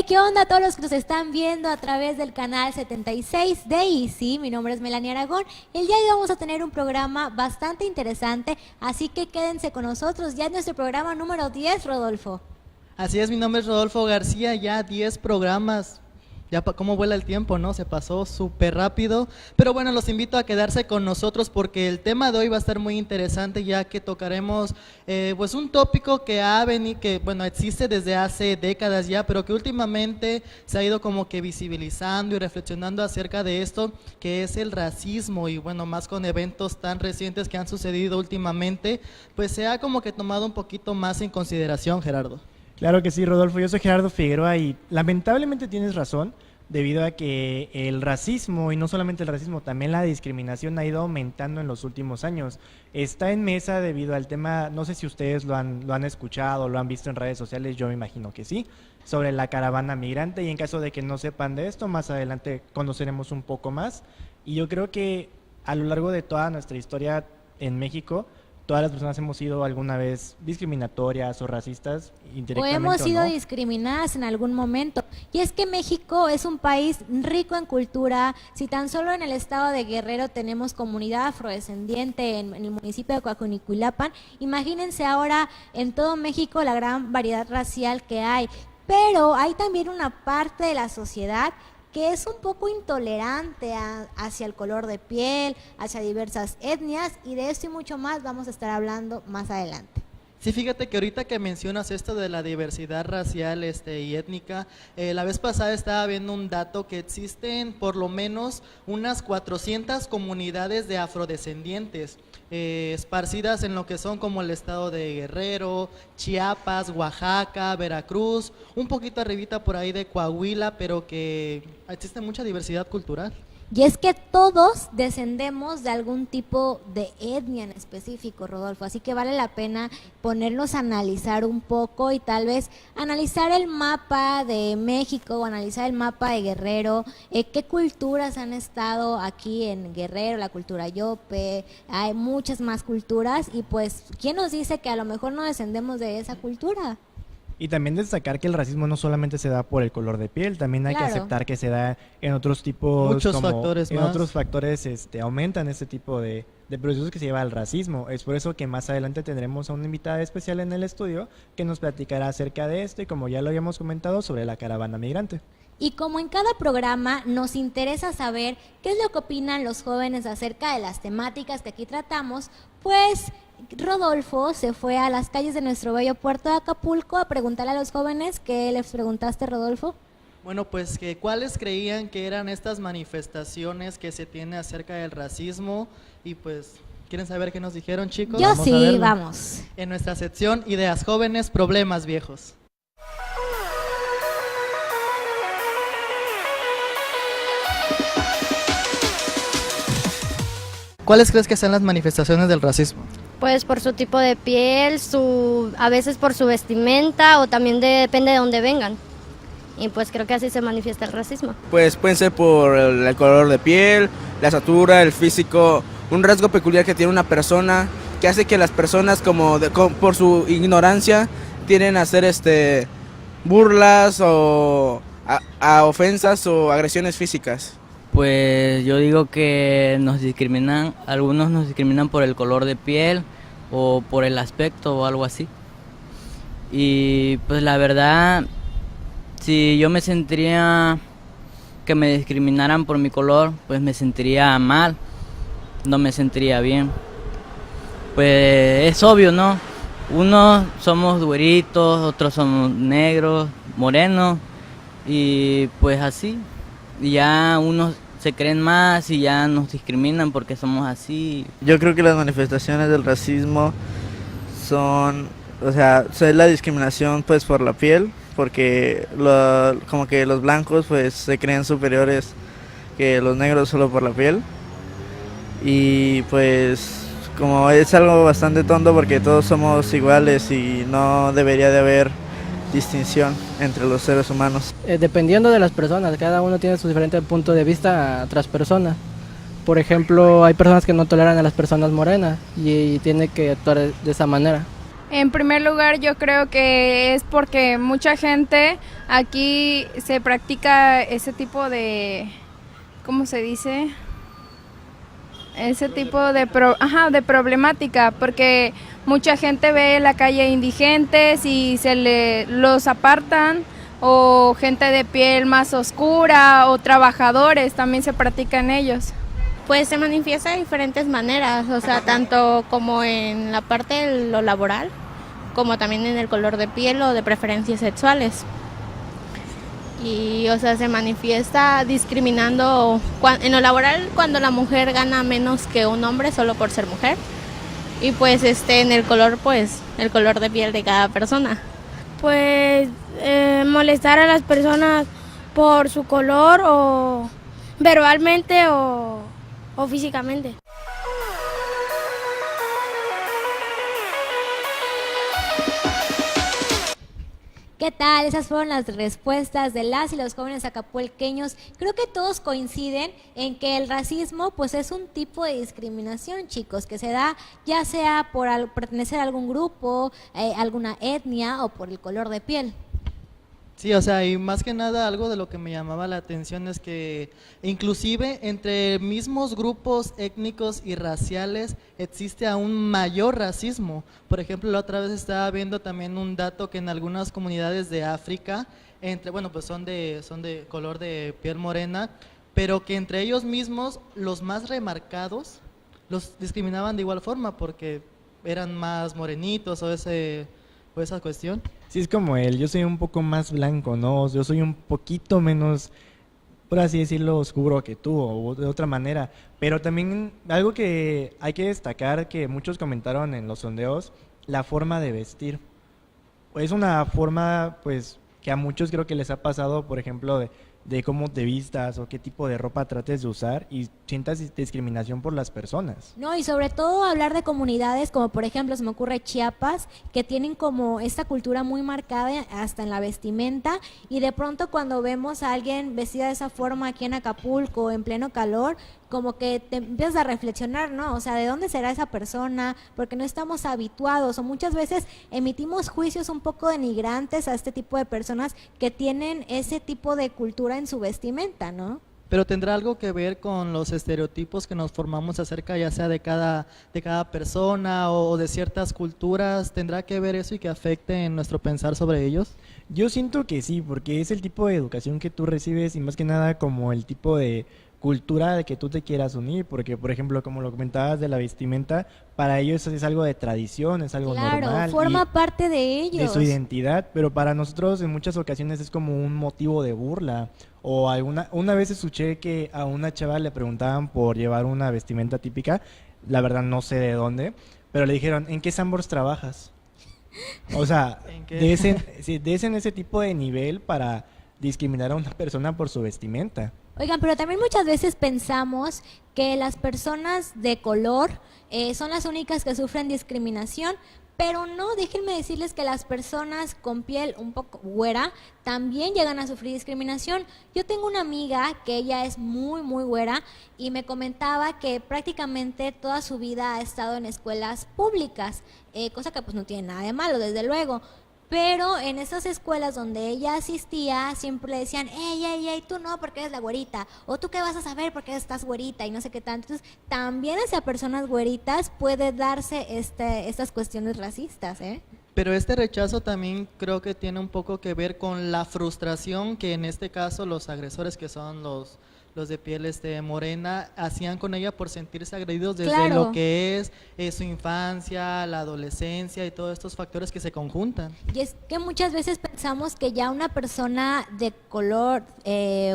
¿qué onda a todos los que nos están viendo a través del canal 76 de Easy? Mi nombre es Melanie Aragón. El día de hoy vamos a tener un programa bastante interesante, así que quédense con nosotros. Ya es nuestro programa número 10, Rodolfo. Así es, mi nombre es Rodolfo García, ya 10 programas. Ya cómo vuela el tiempo, ¿no? Se pasó súper rápido. Pero bueno, los invito a quedarse con nosotros porque el tema de hoy va a estar muy interesante, ya que tocaremos pues un tópico que ha venido, que bueno, existe desde hace décadas ya, pero que últimamente se ha ido como que visibilizando y reflexionando acerca de esto, que es el racismo. Y bueno, más con eventos tan recientes que han sucedido últimamente, pues se ha como que tomado un poquito más en consideración, Gerardo. Claro que sí, Rodolfo. Yo soy Gerardo Figueroa y lamentablemente tienes razón, debido a que el racismo, y no solamente el racismo, también la discriminación ha ido aumentando en los últimos años. Está en mesa debido al tema, no sé si ustedes lo han escuchado, lo han visto en redes sociales, yo me imagino que sí, sobre la caravana migrante, y en caso de que no sepan de esto, más adelante conoceremos un poco más. Y yo creo que a lo largo de toda nuestra historia en México, todas las personas hemos sido alguna vez discriminatorias o racistas, indirectamente O hemos sido no. discriminadas en algún momento. Y es que México es un país rico en cultura. Si tan solo en el estado de Guerrero tenemos comunidad afrodescendiente en el municipio de Coaconicuilapan, imagínense ahora en todo México la gran variedad racial que hay. Pero hay también una parte de la sociedad que es un poco intolerante hacia el color de piel, hacia diversas etnias, y de esto y mucho más vamos a estar hablando más adelante. Sí, fíjate que ahorita que mencionas esto de la diversidad racial y étnica, la vez pasada estaba viendo un dato que existen por lo menos unas 400 comunidades de afrodescendientes esparcidas en lo que son como el estado de Guerrero, Chiapas, Oaxaca, Veracruz, un poquito arribita por ahí de Coahuila, pero que existe mucha diversidad cultural. Y es que todos descendemos de algún tipo de etnia en específico, Rodolfo, así que vale la pena ponernos a analizar un poco y tal vez analizar el mapa de México o analizar el mapa de Guerrero, qué culturas han estado aquí en Guerrero, la cultura yope, hay muchas más culturas y pues, ¿quién nos dice que a lo mejor no descendemos de esa cultura? Y también destacar que el racismo no solamente se da por el color de piel, también hay que aceptar que se da en otros tipos, muchos como factores en más. otros factores aumentan este tipo de procesos que se lleva al racismo. Es por eso que más adelante tendremos a una invitada especial en el estudio que nos platicará acerca de esto y, como ya lo habíamos comentado, sobre la caravana migrante. Y como en cada programa nos interesa saber qué es lo que opinan los jóvenes acerca de las temáticas que aquí tratamos, pues Rodolfo se fue a las calles de nuestro bello puerto de Acapulco a preguntarle a los jóvenes. ¿Qué les preguntaste, Rodolfo? Bueno, pues que cuáles creían que eran estas manifestaciones que se tiene acerca del racismo y pues, ¿quieren saber qué nos dijeron, chicos? Yo sí, vamos. En nuestra sección Ideas Jóvenes, Problemas Viejos. ¿Cuáles crees que sean las manifestaciones del racismo? Pues por su tipo de piel, a veces por su vestimenta o también depende de dónde vengan. Y pues creo que así se manifiesta el racismo. Pues pueden ser por el color de piel, la estatura, el físico, un rasgo peculiar que tiene una persona que hace que las personas por su ignorancia tienden a hacer burlas o a ofensas o agresiones físicas. Pues yo digo que nos discriminan, algunos nos discriminan por el color de piel o por el aspecto o algo así. Y pues la verdad, si yo me sentiría que me discriminaran por mi color, pues me sentiría mal, no me sentiría bien. Pues es obvio, ¿no? Unos somos güeritos, otros somos negros, morenos y pues así. Y ya unos se creen más y ya nos discriminan porque somos así. Yo creo que las manifestaciones del racismo son es la discriminación pues por la piel, porque como que los blancos pues se creen superiores que los negros solo por la piel. Y pues como es algo bastante tonto porque todos somos iguales y no debería de haber distinción entre los seres humanos. Dependiendo de las personas, cada uno tiene su diferente punto de vista a otras personas. Por ejemplo, hay personas que no toleran a las personas morenas y tienen que actuar de esa manera. En primer lugar, yo creo que es porque mucha gente aquí se practica ese tipo de, ¿cómo se dice? Ese tipo de, de problemática, porque mucha gente ve en la calle indigentes y los apartan, o gente de piel más oscura, o trabajadores, también se practican ellos. Pues se manifiesta de diferentes maneras, o sea, tanto como en la parte de lo laboral, como también en el color de piel o de preferencias sexuales. Y, o sea, se manifiesta discriminando en lo laboral cuando la mujer gana menos que un hombre solo por ser mujer. Y pues en el color, pues, el color de piel de cada persona. Pues molestar a las personas por su color o verbalmente o físicamente. ¿Qué tal? Esas fueron las respuestas de las y los jóvenes acapulqueños. Creo que todos coinciden en que el racismo pues es un tipo de discriminación, chicos, que se da ya sea por pertenecer a algún grupo, alguna etnia o por el color de piel. Sí, o sea, y más que nada algo de lo que me llamaba la atención es que inclusive entre mismos grupos étnicos y raciales existe aún mayor racismo. Por ejemplo, la otra vez estaba viendo también un dato que en algunas comunidades de África, pues son de color de piel morena, pero que entre ellos mismos los más remarcados los discriminaban de igual forma porque eran más morenitos o esa cuestión. Sí, es como yo soy un poco más blanco, ¿no? Yo soy un poquito menos, por así decirlo, oscuro que tú, o de otra manera. Pero también algo que hay que destacar, que muchos comentaron en los sondeos, la forma de vestir. Es una forma, pues, que a muchos creo que les ha pasado, por ejemplo, de cómo te vistas o qué tipo de ropa trates de usar y sientas discriminación por las personas. No, y sobre todo hablar de comunidades como por ejemplo se me ocurre Chiapas, que tienen como esta cultura muy marcada hasta en la vestimenta, y de pronto cuando vemos a alguien vestida de esa forma aquí en Acapulco en pleno calor, como que te empiezas a reflexionar, ¿no? O sea, ¿de dónde será esa persona? Porque no estamos habituados o muchas veces emitimos juicios un poco denigrantes a este tipo de personas que tienen ese tipo de cultura en su vestimenta, ¿no? Pero tendrá algo que ver con los estereotipos que nos formamos acerca ya sea de cada persona o de ciertas culturas. ¿Tendrá que ver eso y que afecte en nuestro pensar sobre ellos? Yo siento que sí, porque es el tipo de educación que tú recibes y más que nada como el tipo de cultura de que tú te quieras unir, porque por ejemplo, como lo comentabas de la vestimenta, para ellos es algo de tradición, es algo normal. Claro, forma parte de ellos. De su identidad, pero para nosotros en muchas ocasiones es como un motivo de burla. O una vez escuché que a una chava le preguntaban por llevar una vestimenta típica, la verdad no sé de dónde, pero le dijeron, ¿en qué Sanborns trabajas? O sea, de ese tipo de nivel para discriminar a una persona por su vestimenta. Oigan, pero también muchas veces pensamos que las personas de color son las únicas que sufren discriminación, pero no, déjenme decirles que las personas con piel un poco güera también llegan a sufrir discriminación. Yo tengo una amiga que ella es muy, muy güera y me comentaba que prácticamente toda su vida ha estado en escuelas públicas, cosa que pues no tiene nada de malo, desde luego. Pero en esas escuelas donde ella asistía siempre le decían, ey, tú no porque eres la güerita, o tú qué vas a saber porque estás güerita y no sé qué tanto. Entonces también hacia personas güeritas puede darse estas cuestiones racistas, ¿eh? Pero este rechazo también creo que tiene un poco que ver con la frustración que en este caso los agresores, que son los de piel morena, hacían con ella por sentirse agredidos desde Claro. lo que es su infancia, la adolescencia y todos estos factores que se conjuntan. Y es que muchas veces pensamos que ya una persona de color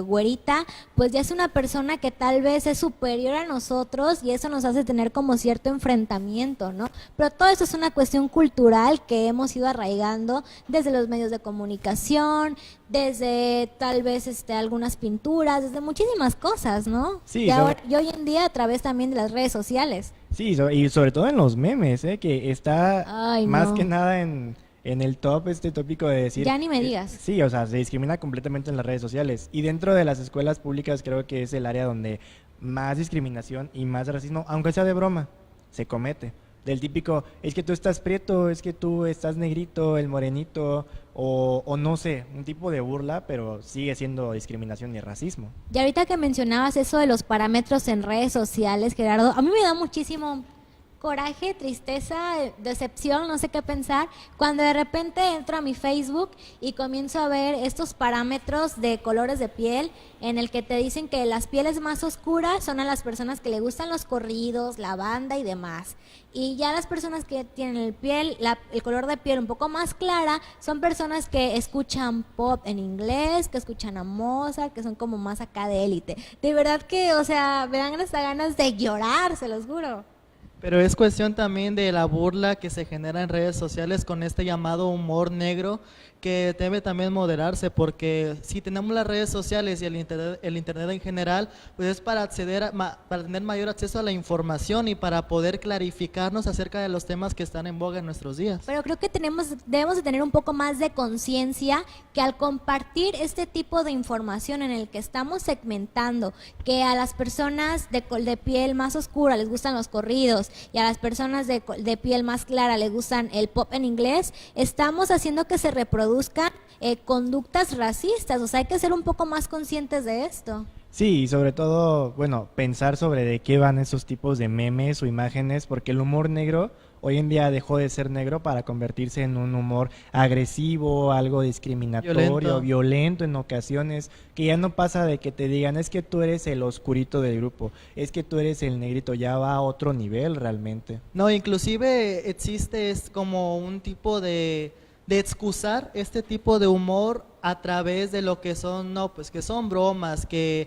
güerita, pues ya es una persona que tal vez es superior a nosotros y eso nos hace tener como cierto enfrentamiento, ¿no? Pero todo eso es una cuestión cultural que hemos ido arraigando desde los medios de comunicación, desde tal vez algunas pinturas, desde muchísimas cosas, ¿no? Sí, y hoy en día a través también de las redes sociales. Sí, y sobre todo en los memes, que está Ay, más no. que nada en el top este tópico de decir... Ya ni me digas. Sí, o sea, se discrimina completamente en las redes sociales. Y dentro de las escuelas públicas creo que es el área donde más discriminación y más racismo, aunque sea de broma, se comete. del típico, es que tú estás prieto, es que tú estás negrito, el morenito, o no sé, un tipo de burla, pero sigue siendo discriminación y racismo. Y ahorita que mencionabas eso de los parámetros en redes sociales, Gerardo, a mí me da muchísimo coraje, tristeza, decepción, no sé qué pensar, cuando de repente entro a mi Facebook y comienzo a ver estos parámetros de colores de piel en el que te dicen que las pieles más oscuras son a las personas que le gustan los corridos, la banda y demás. Y ya las personas que tienen el color de piel un poco más clara son personas que escuchan pop en inglés, que escuchan a Mozart, que son como más acá de élite. De verdad que, o sea, me dan hasta ganas de llorar, se los juro. Pero es cuestión también de la burla que se genera en redes sociales con este llamado humor negro, que debe también moderarse, porque si tenemos las redes sociales y el internet en general, pues es para para tener mayor acceso a la información y para poder clarificarnos acerca de los temas que están en boga en nuestros días. Pero creo que debemos de tener un poco más de conciencia que al compartir este tipo de información en el que estamos segmentando, que a las personas de piel más oscura les gustan los corridos y a las personas de piel más clara les gustan el pop en inglés, estamos haciendo que se reproduzcan conductas racistas. O sea, hay que ser un poco más conscientes de esto. Sí, y sobre todo, bueno, pensar sobre de qué van esos tipos de memes o imágenes, porque el humor negro hoy en día dejó de ser negro para convertirse en un humor agresivo, algo discriminatorio, violento en ocasiones, que ya no pasa de que te digan, es que tú eres el oscurito del grupo, es que tú eres el negrito, ya va a otro nivel realmente. No, inclusive existe como un tipo de excusar este tipo de humor a través de lo que son, no, pues que son bromas, que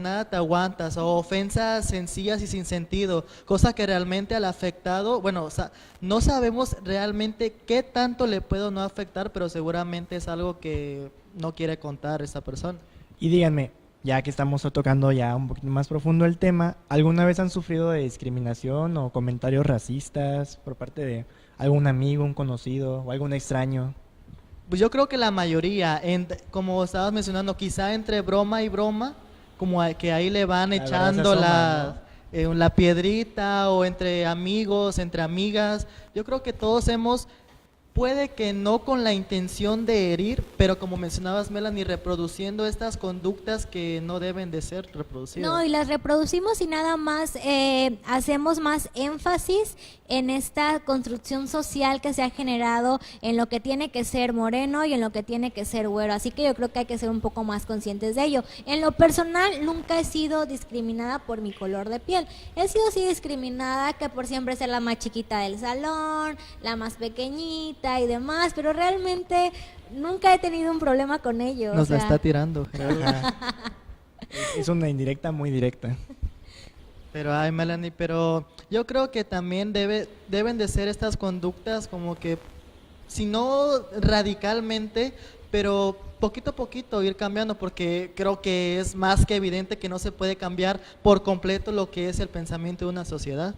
nada te aguantas, o ofensas sencillas y sin sentido, cosa que realmente al afectado, bueno, o sea, no sabemos realmente qué tanto le puede o no afectar, pero seguramente es algo que no quiere contar esa persona. Y díganme, ya que estamos tocando ya un poquito más profundo el tema, ¿alguna vez han sufrido de discriminación o comentarios racistas por parte de algún amigo, un conocido o algún extraño? Pues yo creo que la mayoría, como estabas mencionando, quizá entre broma y broma, como que ahí le van echando la piedrita, o entre amigos, entre amigas. Yo creo que todos puede que no con la intención de herir, pero como mencionabas, Melanie, reproduciendo estas conductas que no deben de ser reproducidas. No, y las reproducimos y nada más hacemos más énfasis en esta construcción social que se ha generado en lo que tiene que ser moreno y en lo que tiene que ser güero. Así que yo creo que hay que ser un poco más conscientes de ello. En lo personal, nunca he sido discriminada por mi color de piel. He sido sí discriminada que por siempre ser la más chiquita del salón, la más pequeñita y demás, pero realmente nunca he tenido un problema con ello. Nos la está tirando, Gerardo. Es una indirecta muy directa. Pero, ay, Melanie, pero yo creo que también deben de ser estas conductas como que, si no radicalmente, pero poquito a poquito ir cambiando, porque creo que es más que evidente que no se puede cambiar por completo lo que es el pensamiento de una sociedad.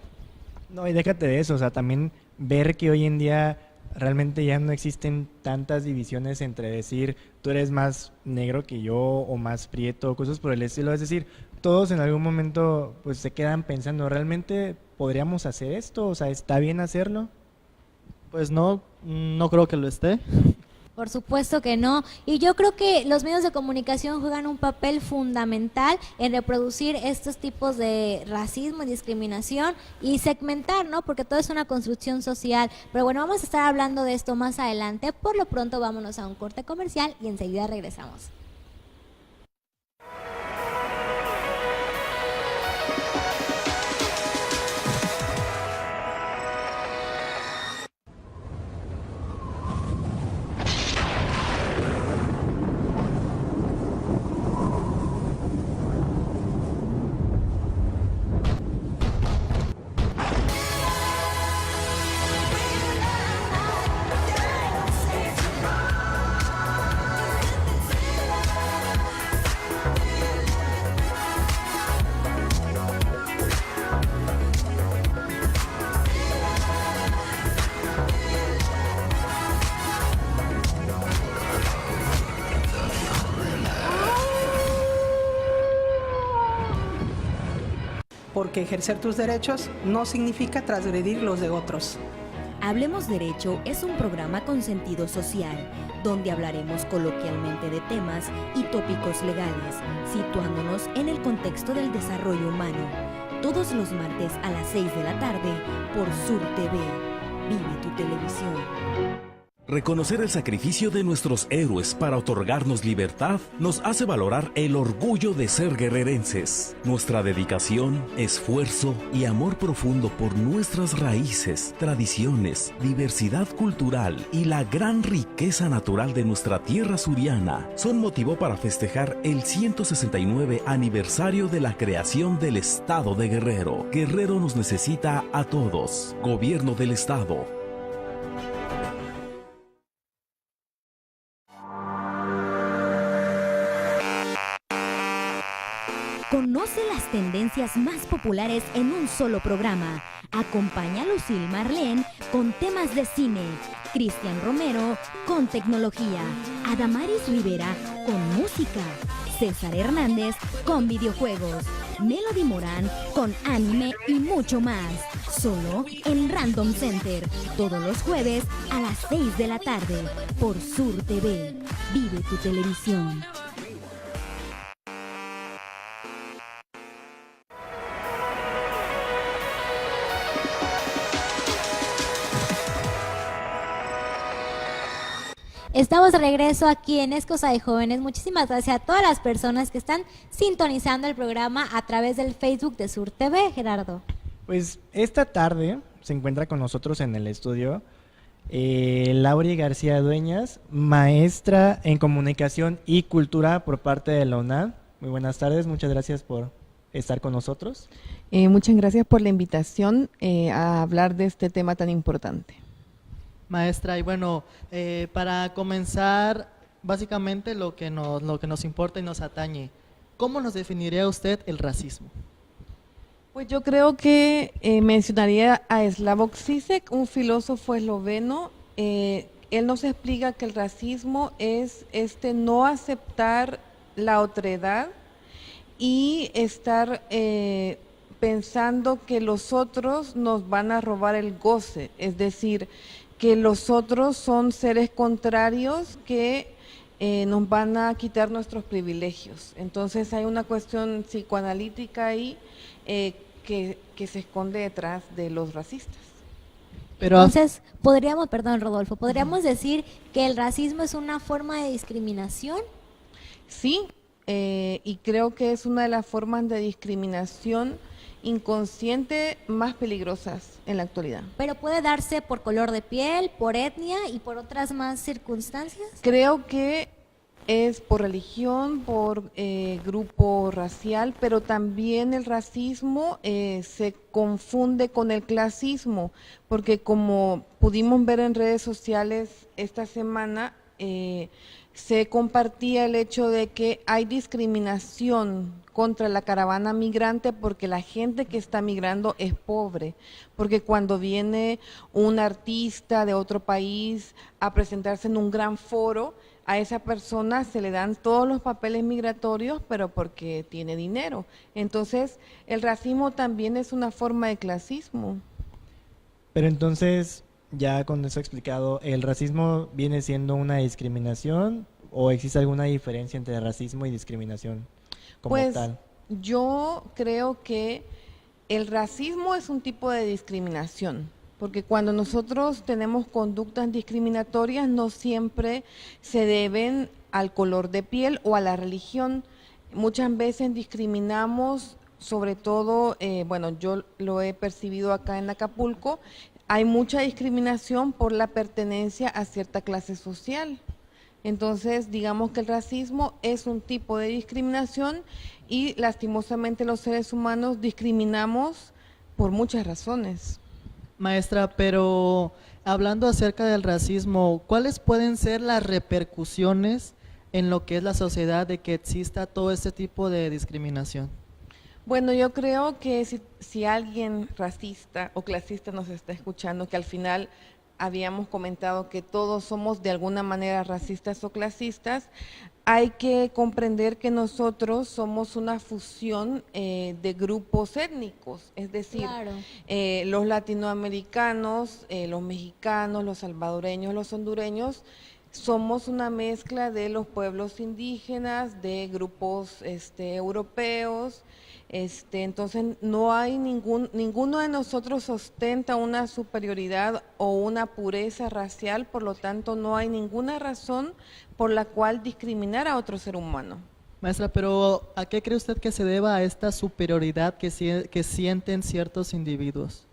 No, y déjate de eso, o sea, también ver que hoy en día realmente ya no existen tantas divisiones entre decir tú eres más negro que yo o más prieto, cosas por el estilo. Es decir, todos en algún momento pues se quedan pensando, ¿realmente podríamos hacer esto? O sea, ¿está bien hacerlo? Pues no creo que lo esté. Por supuesto que no, y yo creo que los medios de comunicación juegan un papel fundamental en reproducir estos tipos de racismo y discriminación y segmentar, ¿no? Porque todo es una construcción social. Pero bueno, vamos a estar hablando de esto más adelante. Por lo pronto vámonos a un corte comercial y enseguida regresamos. porque ejercer tus derechos no significa transgredir los de otros. Hablemos Derecho es un programa con sentido social, donde hablaremos coloquialmente de temas y tópicos legales, situándonos en el contexto del desarrollo humano. Todos los martes a las 6 de la tarde por Sur TV. Vive tu televisión. Reconocer el sacrificio de nuestros héroes para otorgarnos libertad nos hace valorar el orgullo de ser guerrerenses. Nuestra dedicación, esfuerzo y amor profundo por nuestras raíces, tradiciones, diversidad cultural y la gran riqueza natural de nuestra tierra suriana son motivo para festejar el 169 aniversario de la creación del Estado de Guerrero. Guerrero nos necesita a todos. Gobierno del Estado. Conoce las tendencias más populares en un solo programa. Acompaña a Lucille Marlene con temas de cine, Cristian Romero con tecnología, Adamaris Rivera con música, César Hernández con videojuegos, Melody Morán con anime y mucho más. Solo en Random Center, todos los jueves a las 6 de la tarde por Sur TV. Vive tu televisión. Estamos de regreso aquí en Es Cosa de Jóvenes. Muchísimas gracias a todas las personas que están sintonizando el programa a través del Facebook de Sur TV, Gerardo. Pues esta tarde se encuentra con nosotros en el estudio Lauri García Dueñas, maestra en Comunicación y Cultura por parte de la UNAM. Muy buenas tardes, muchas gracias por estar con nosotros. Muchas gracias por la invitación a hablar de este tema tan importante. Maestra, y bueno, para comenzar, básicamente lo que nos importa y nos atañe, ¿cómo nos definiría usted el racismo? Pues yo creo que mencionaría a Slavoj Žižek, un filósofo esloveno. Él nos explica que el racismo es no aceptar la otredad y estar pensando que los otros nos van a robar el goce, es decir, que los otros son seres contrarios que nos van a quitar nuestros privilegios. Entonces hay una cuestión psicoanalítica ahí que se esconde detrás de los racistas. Entonces, podríamos decir que el racismo es una forma de discriminación. Sí, y creo que es una de las formas de discriminación inconsciente más peligrosas en la actualidad. Pero puede darse por color de piel, por etnia y por otras más circunstancias. Creo que es por religión, por grupo racial, pero también el racismo se confunde con el clasismo, porque como pudimos ver en redes sociales esta semana, se compartía el hecho de que hay discriminación contra la caravana migrante porque la gente que está migrando es pobre, porque cuando viene un artista de otro país a presentarse en un gran foro, a esa persona se le dan todos los papeles migratorios, pero porque tiene dinero. Entonces, el racismo también es una forma de clasismo. Pero entonces, ya con eso explicado, ¿el racismo viene siendo una discriminación o existe alguna diferencia entre racismo y discriminación como tal? Yo creo que el racismo es un tipo de discriminación, porque cuando nosotros tenemos conductas discriminatorias no siempre se deben al color de piel o a la religión. Muchas veces discriminamos, sobre todo, yo lo he percibido acá en Acapulco, hay mucha discriminación por la pertenencia a cierta clase social. Entonces, digamos que el racismo es un tipo de discriminación y lastimosamente los seres humanos discriminamos por muchas razones. Maestra, pero hablando acerca del racismo, ¿cuáles pueden ser las repercusiones en lo que es la sociedad de que exista todo este tipo de discriminación? Bueno, yo creo que si alguien racista o clasista nos está escuchando, que al final habíamos comentado que todos somos de alguna manera racistas o clasistas, hay que comprender que nosotros somos una fusión de grupos étnicos, es decir, Claro. Los latinoamericanos, los mexicanos, los salvadoreños, los hondureños, somos una mezcla de los pueblos indígenas, de grupos europeos. Entonces no hay ninguno de nosotros ostenta una superioridad o una pureza racial, por lo tanto no hay ninguna razón por la cual discriminar a otro ser humano. Maestra, pero ¿a qué cree usted que se deba a esta superioridad que sienten ciertos individuos?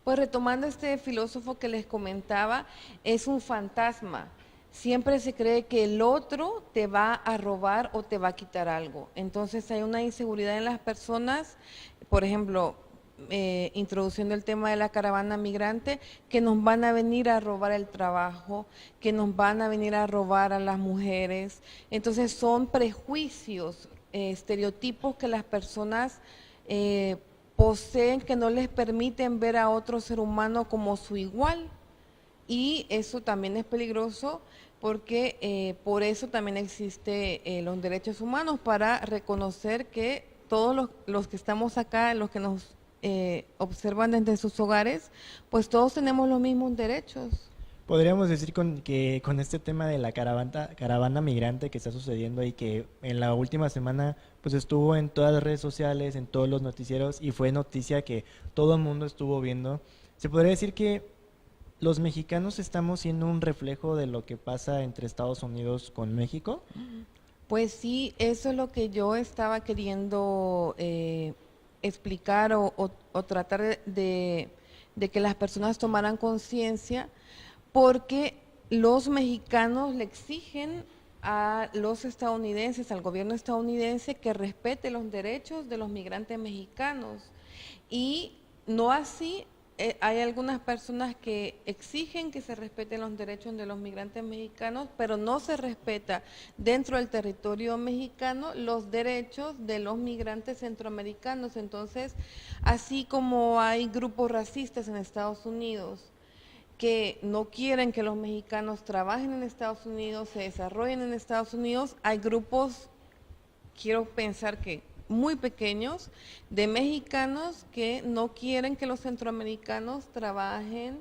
Pues retomando este filósofo que les comentaba, es un fantasma. Siempre se cree que el otro te va a robar o te va a quitar algo. Entonces hay una inseguridad en las personas, por ejemplo, introduciendo el tema de la caravana migrante, que nos van a venir a robar el trabajo, que nos van a venir a robar a las mujeres. Entonces son prejuicios, estereotipos que las personas poseen, que no les permiten ver a otro ser humano como su igual. Y eso también es peligroso porque por eso también existe los derechos humanos, para reconocer que todos los que estamos acá, los que nos observan desde sus hogares, pues todos tenemos los mismos derechos. Podríamos decir que con este tema de la caravana migrante que está sucediendo y que en la última semana pues estuvo en todas las redes sociales, en todos los noticieros, y fue noticia que todo el mundo estuvo viendo, se podría decir que ¿los mexicanos estamos siendo un reflejo de lo que pasa entre Estados Unidos con México? Pues sí, eso es lo que yo estaba queriendo explicar o tratar de que las personas tomaran conciencia, porque los mexicanos le exigen a los estadounidenses, al gobierno estadounidense, que respete los derechos de los migrantes mexicanos, y no así. Hay algunas personas que exigen que se respeten los derechos de los migrantes mexicanos, pero no se respeta dentro del territorio mexicano los derechos de los migrantes centroamericanos. Entonces, así como hay grupos racistas en Estados Unidos que no quieren que los mexicanos trabajen en Estados Unidos, se desarrollen en Estados Unidos, hay grupos, quiero pensar que muy pequeños, de mexicanos que no quieren que los centroamericanos trabajen,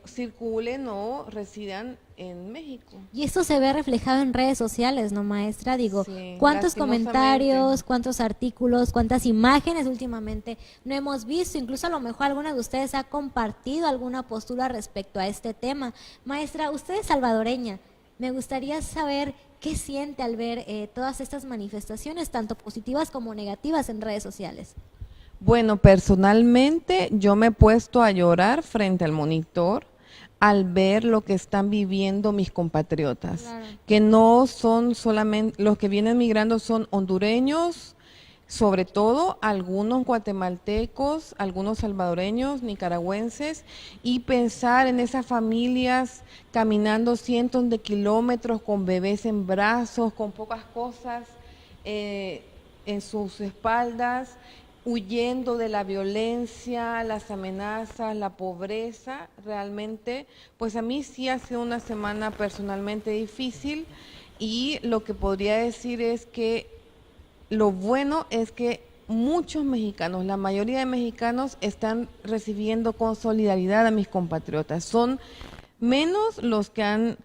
circulen o residan en México. Y esto se ve reflejado en redes sociales, ¿no, maestra? Digo, Sí, ¿cuántos lastimosamente. comentarios, cuántos artículos, cuántas imágenes últimamente no hemos visto? Incluso a lo mejor alguna de ustedes ha compartido alguna postura respecto a este tema. Maestra, usted es salvadoreña. Me gustaría saber qué siente al ver todas estas manifestaciones, tanto positivas como negativas, en redes sociales. Bueno, personalmente yo me he puesto a llorar frente al monitor al ver lo que están viviendo mis compatriotas, Claro. que no son solamente, los que vienen migrando son hondureños, sobre todo algunos guatemaltecos, algunos salvadoreños, nicaragüenses, y pensar en esas familias caminando cientos de kilómetros con bebés en brazos, con pocas cosas en sus espaldas, huyendo de la violencia, las amenazas, la pobreza. Realmente, pues a mí sí ha sido una semana personalmente difícil, y lo que podría decir es que lo bueno es que muchos mexicanos, la mayoría de mexicanos, están recibiendo con solidaridad a mis compatriotas. Son menos los que han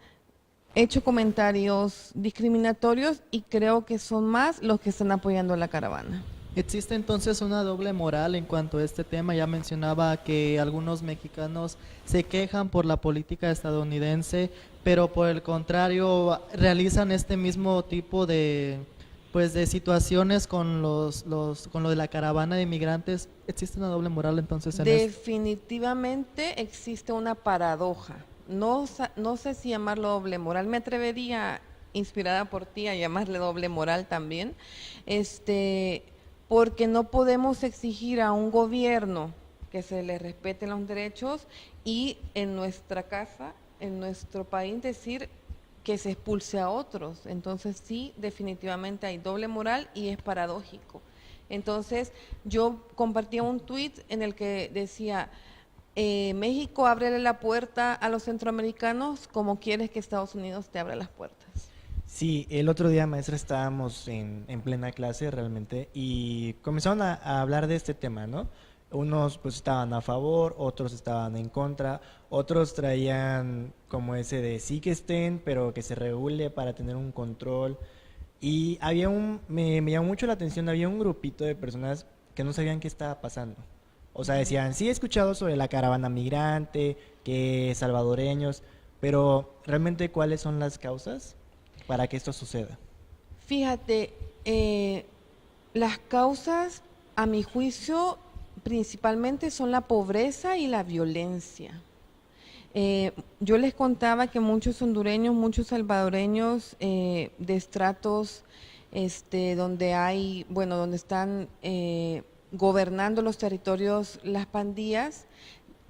hecho comentarios discriminatorios, y creo que son más los que están apoyando la caravana. ¿Existe entonces una doble moral en cuanto a este tema? Ya mencionaba que algunos mexicanos se quejan por la política estadounidense, pero por el contrario realizan este mismo tipo de situaciones con con lo de la caravana de inmigrantes. ¿Existe una doble moral entonces en esto? Definitivamente existe una paradoja. No sé si llamarlo doble moral. Me atrevería, inspirada por ti, a llamarle doble moral también. Porque no podemos exigir a un gobierno que se le respeten los derechos y en nuestra casa, en nuestro país, decir que se expulse a otros. Entonces sí, definitivamente hay doble moral y es paradójico. Entonces yo compartía un tuit en el que decía: México, ábrele la puerta a los centroamericanos como quieres que Estados Unidos te abra las puertas. Sí, el otro día, maestra, estábamos en plena clase realmente y comenzaron a hablar de este tema, ¿no? Unos pues estaban a favor, otros estaban en contra, otros traían como ese de sí que estén, pero que se regule para tener un control. Y había me llamó mucho la atención, había un grupito de personas que no sabían qué estaba pasando. O sea, decían, sí he escuchado sobre la caravana migrante, que salvadoreños, pero realmente ¿cuáles son las causas para que esto suceda? Fíjate, las causas, a mi juicio, principalmente son la pobreza y la violencia. Yo les contaba que muchos hondureños, muchos salvadoreños de estratos donde hay, bueno, donde están gobernando los territorios las pandillas,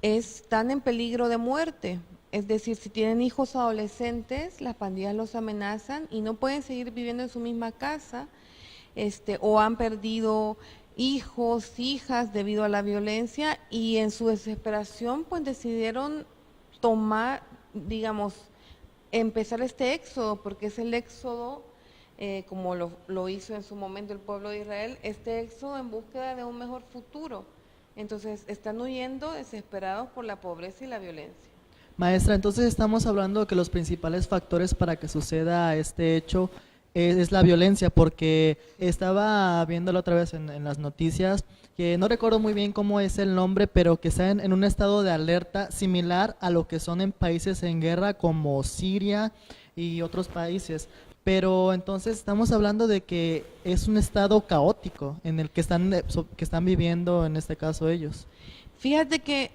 están en peligro de muerte. Es decir, si tienen hijos adolescentes, las pandillas los amenazan y no pueden seguir viviendo en su misma casa, o han perdido hijos, hijas debido a la violencia y en su desesperación pues decidieron tomar, digamos, empezar este éxodo, porque es el éxodo, como lo hizo en su momento el pueblo de Israel, este éxodo en búsqueda de un mejor futuro. Entonces están huyendo desesperados por la pobreza y la violencia. Maestra, entonces estamos hablando que los principales factores para que suceda este hecho es la violencia, porque estaba viéndolo otra vez en las noticias, que no recuerdo muy bien cómo es el nombre, pero que están en un estado de alerta similar a lo que son en países en guerra como Siria y otros países. Pero entonces estamos hablando de que es un estado caótico en el que están viviendo en este caso ellos. Fíjate que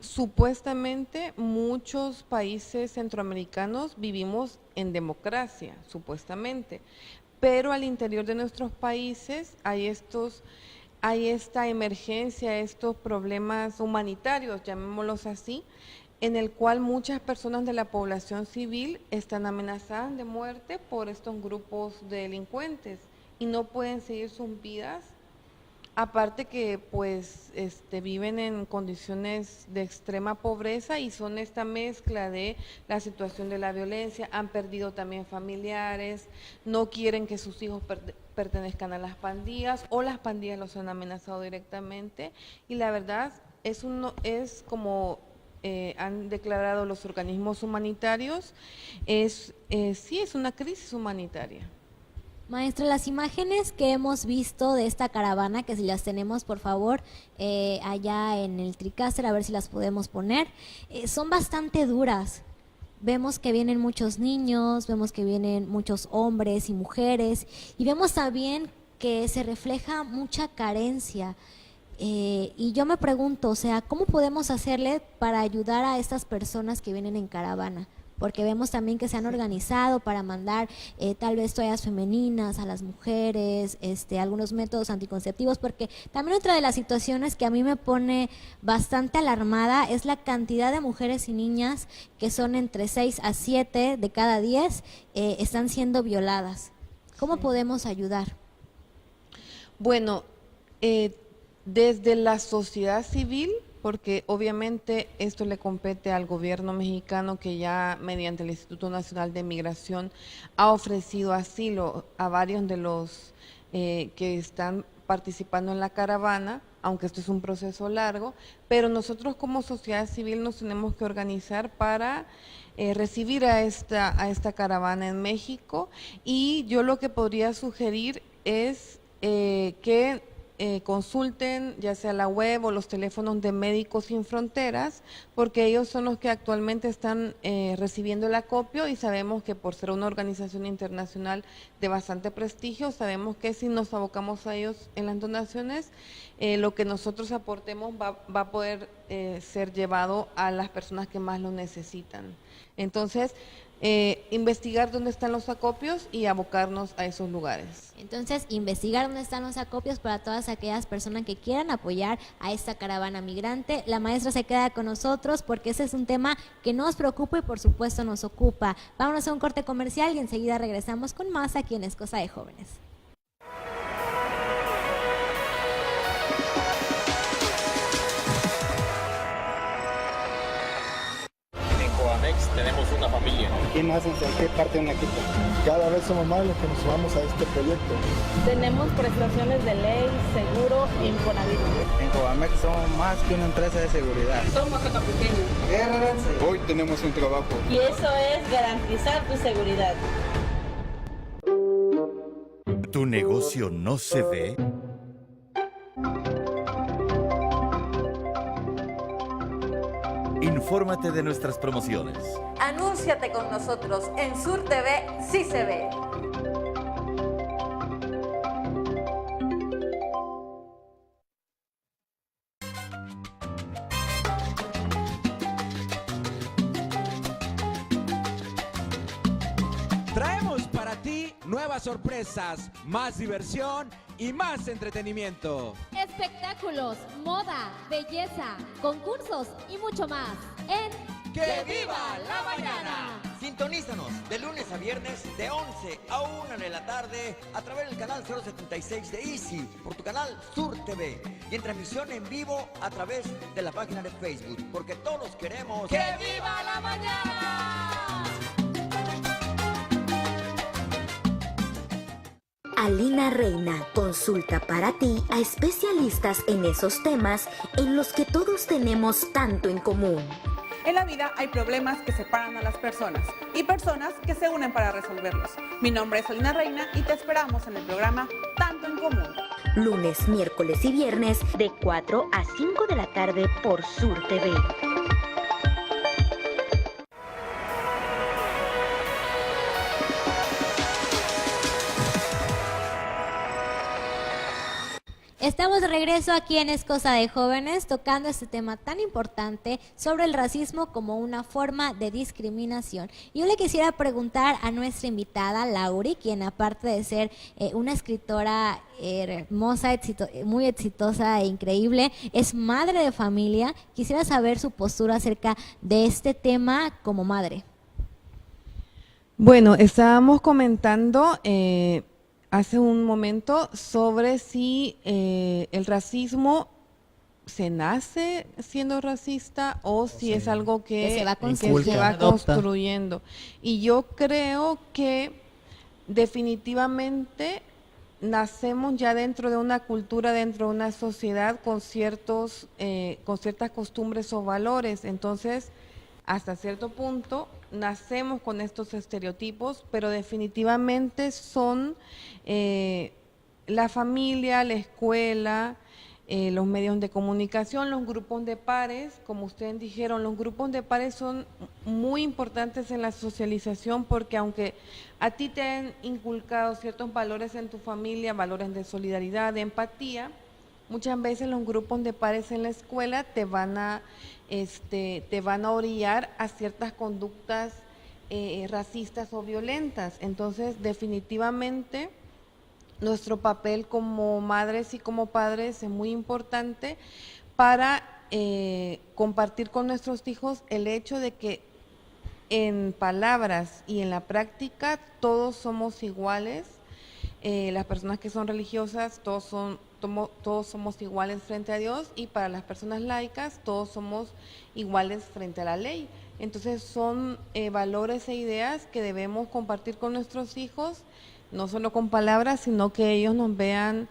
supuestamente muchos países centroamericanos vivimos en democracia, supuestamente, pero al interior de nuestros países hay esta emergencia, estos problemas humanitarios, llamémoslos así, en el cual muchas personas de la población civil están amenazadas de muerte por estos grupos de delincuentes y no pueden seguir sus vidas. Aparte que pues viven en condiciones de extrema pobreza y son esta mezcla de la situación de la violencia, han perdido también familiares, no quieren que sus hijos pertenezcan a las pandillas o las pandillas los han amenazado directamente y la verdad es como han declarado los organismos humanitarios, sí es una crisis humanitaria. Maestra, las imágenes que hemos visto de esta caravana, que si las tenemos por favor allá en el TriCaster, a ver si las podemos poner, son bastante duras. Vemos que vienen muchos niños, vemos que vienen muchos hombres y mujeres y vemos también que se refleja mucha carencia. Y yo me pregunto, o sea, ¿cómo podemos hacerle para ayudar a estas personas que vienen en caravana? Porque vemos también que se han organizado para mandar tal vez toallas femeninas a las mujeres, algunos métodos anticonceptivos, porque también otra de las situaciones que a mí me pone bastante alarmada es la cantidad de mujeres y niñas que son entre 6 a 7 de cada 10 están siendo violadas. ¿Cómo podemos ayudar? Bueno, desde la sociedad civil, porque obviamente esto le compete al gobierno mexicano que ya mediante el Instituto Nacional de Migración ha ofrecido asilo a varios de los que están participando en la caravana, aunque esto es un proceso largo, pero nosotros como sociedad civil nos tenemos que organizar para recibir a esta caravana en México y yo lo que podría sugerir es que consulten ya sea la web o los teléfonos de Médicos Sin Fronteras, porque ellos son los que actualmente están recibiendo el acopio y sabemos que por ser una organización internacional de bastante prestigio, sabemos que si nos abocamos a ellos en las donaciones, lo que nosotros aportemos va a poder ser llevado a las personas que más lo necesitan. Entonces, investigar dónde están los acopios y abocarnos a esos lugares. Entonces, investigar dónde están los acopios para todas aquellas personas que quieran apoyar a esta caravana migrante. La maestra se queda con nosotros porque ese es un tema que nos preocupa y por supuesto nos ocupa. Vámonos a un corte comercial y enseguida regresamos con más aquí en Es Cosa de Jóvenes. pues tenemos una familia. ¿Quién hacen sentir parte de un equipo? Cada vez somos más los que nos sumamos a este proyecto. Tenemos prestaciones de ley, seguro y Infonavit. En Cobamex somos más que una empresa de seguridad. Somos acapuqueños. Hoy tenemos un trabajo. Y eso es garantizar tu seguridad. ¿Tu negocio no se ve? Infórmate de nuestras promociones. Anúnciate con nosotros en Sur TV, sí se ve. Traemos para ti nuevas sorpresas, más diversión y más entretenimiento. Espectáculos, moda, belleza, concursos y mucho más en ¡Que viva la mañana! Sintonízanos de lunes a viernes de 11 a 1 de la tarde a través del canal 076 de Easy por tu canal Sur TV y en transmisión en vivo a través de la página de Facebook, porque todos queremos ¡Que viva la mañana! Alina Reina consulta para ti a especialistas en esos temas en los que todos tenemos tanto en común. En la vida hay problemas que separan a las personas y personas que se unen para resolverlos. Mi nombre es Alina Reina y te esperamos en el programa Tanto en Común. Lunes, miércoles y viernes de 4 a 5 de la tarde por Sur TV. Estamos de regreso aquí en Es Cosa de Jóvenes, tocando este tema tan importante sobre el racismo como una forma de discriminación. Y yo le quisiera preguntar a nuestra invitada, Lauri, quien aparte de ser una escritora hermosa, muy exitosa e increíble, es madre de familia. Quisiera saber su postura acerca de este tema como madre. Bueno, estábamos comentando hace un momento sobre si el racismo se nace siendo racista o si es algo que se va construyendo. Y yo creo que definitivamente nacemos ya dentro de una cultura, dentro de una sociedad con ciertas costumbres o valores. Entonces, hasta cierto punto nacemos con estos estereotipos, pero definitivamente son la familia, la escuela, los medios de comunicación, los grupos de pares. Como ustedes dijeron, los grupos de pares son muy importantes en la socialización, porque aunque a ti te han inculcado ciertos valores en tu familia, valores de solidaridad, de empatía, muchas veces los grupos de pares en la escuela te van a orillar a ciertas conductas racistas o violentas. Entonces, definitivamente, nuestro papel como madres y como padres es muy importante para compartir con nuestros hijos el hecho de que en palabras y en la práctica todos somos iguales. Las personas que son religiosas, todos somos iguales frente a Dios, y para las personas laicas todos somos iguales frente a la ley. Entonces son valores e ideas que debemos compartir con nuestros hijos, no solo con palabras, sino que ellos nos vean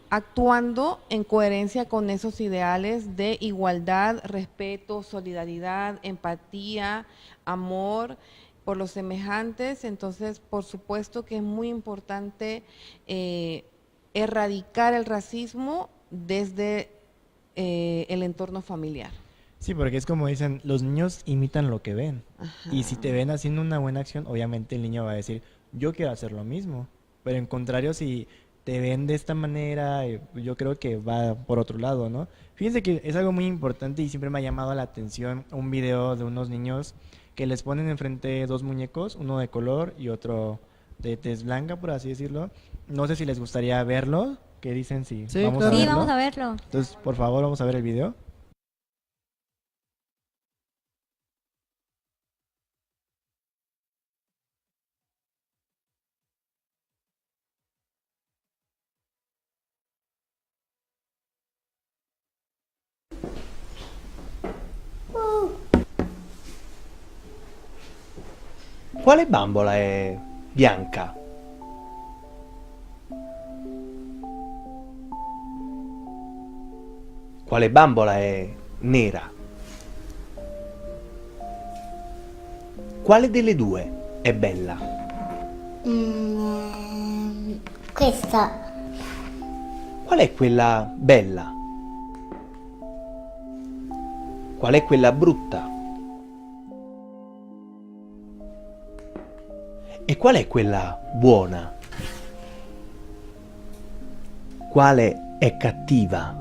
actuando en coherencia con esos ideales de igualdad, respeto, solidaridad, empatía, amor por los semejantes. Entonces, por supuesto que es muy importante erradicar el racismo desde el entorno familiar. Sí, porque es como dicen, los niños imitan lo que ven. Ajá. Y si te ven haciendo una buena acción, obviamente el niño va a decir, yo quiero hacer lo mismo. Pero en contrario, si te ven de esta manera, yo creo que va por otro lado, ¿no? Fíjense que es algo muy importante y siempre me ha llamado la atención un video de unos niños que les ponen enfrente dos muñecos, uno de color y otro de tez blanca, por así decirlo. No sé si les gustaría verlo. ¿Qué dicen? Sí, Sí, vamos a verlo. Entonces, por favor, vamos a ver el video. Quale bambola è bianca? Quale bambola è nera? Quale delle due è bella? Questa. Qual è quella bella? Qual è quella brutta? E qual è quella buona? Quale è cattiva?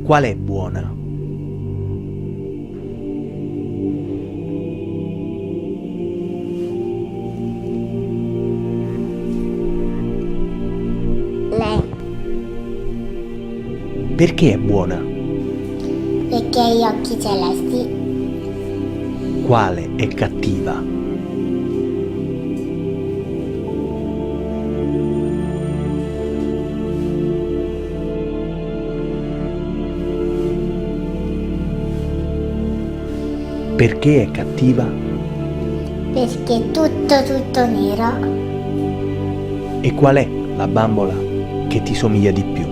Qual è buona? Lei. Perché è buona? Perché ha gli occhi celesti. Quale è cattiva? Perché è cattiva? Perché è tutto nero. E qual è la bambola che ti somiglia di più?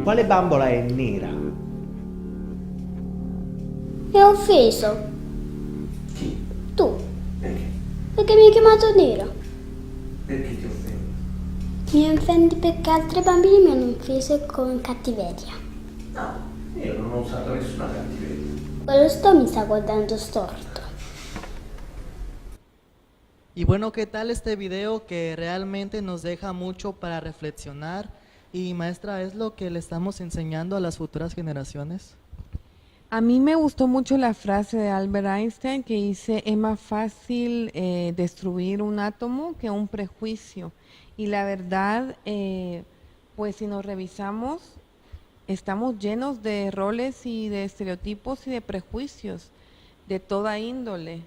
Quale bambola è nera? Mi ha offeso. Chi? Tu. Perché? Perché mi hai chiamato nero. Perché ti offendi? Mi offendi perché altri bambini mi hanno offeso con cattiveria. No, io non ho usato nessuna cattiveria. Quello sto mi sta guardando storto. Y bueno, ¿qué tal este video que realmente nos deja mucho para reflexionar? Y maestra, ¿es lo que le estamos enseñando a las futuras generaciones? A mí me gustó mucho la frase de Albert Einstein que dice, es más fácil destruir un átomo que un prejuicio. Y la verdad, pues si nos revisamos, estamos llenos de roles y de estereotipos y de prejuicios de toda índole.